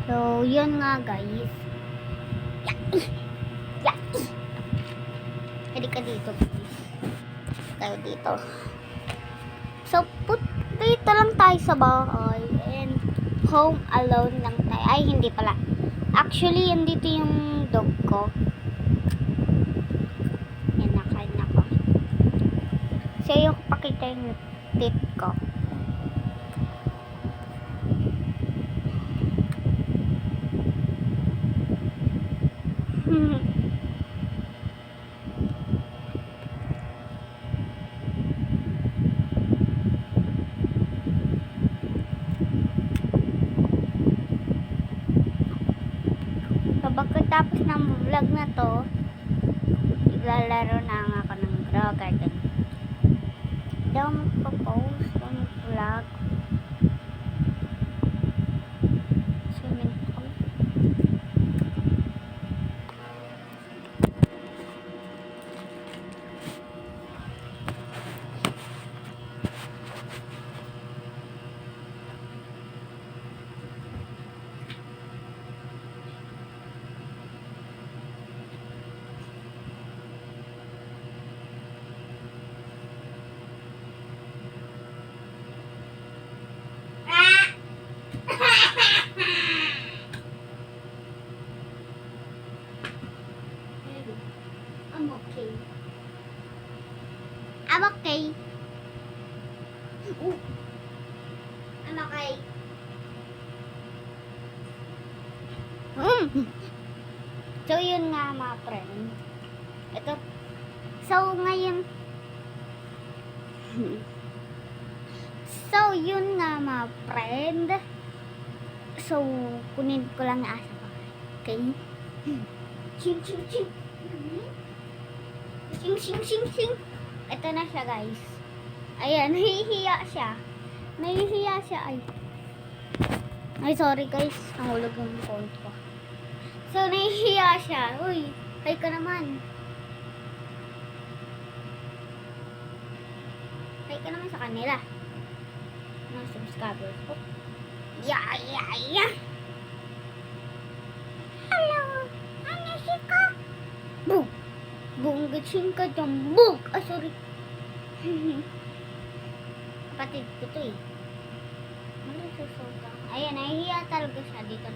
So, yun nga guys. Yaki! Yaki! Pwede ka dito please. Tayo dito. So, dito lang tayo sa bahay. And home alone lang tayo. Ay, hindi pala. Actually, andito yung dog ko. Yan, nakain ako. So, yung pakita yung teeth ko. So, pagkatapos ng vlog na to, iglalaro na nga ako ng Grow Garden. Hindi ako magpo-post ng vlog. Swimming pool. I'm okay. I'm okay. Ooh. I'm okay. So, yun nga mga friend. Ito. So, ngayon. So, yun nga mga friend. So, kunin ko lang asa pa. Okay? Ching, ching, ching. Sing, sing, sing, sing. Ito na siya, guys. Ayan, nahihiya siya. Nahihiya siya, ay. Ay, sorry, guys. Nahulog yung phone ko. So, nahihiya siya. Uy, hi ka naman. Hi ka naman sa kanila. Mga subscribers ko. Yeah, yeah, yeah. Hello. Ano si ka? Boom. Boom, gising ka dyan. Boom. Ah, sorry. Kapatid ko to eh. Ayan, nahihiya talaga siya dito.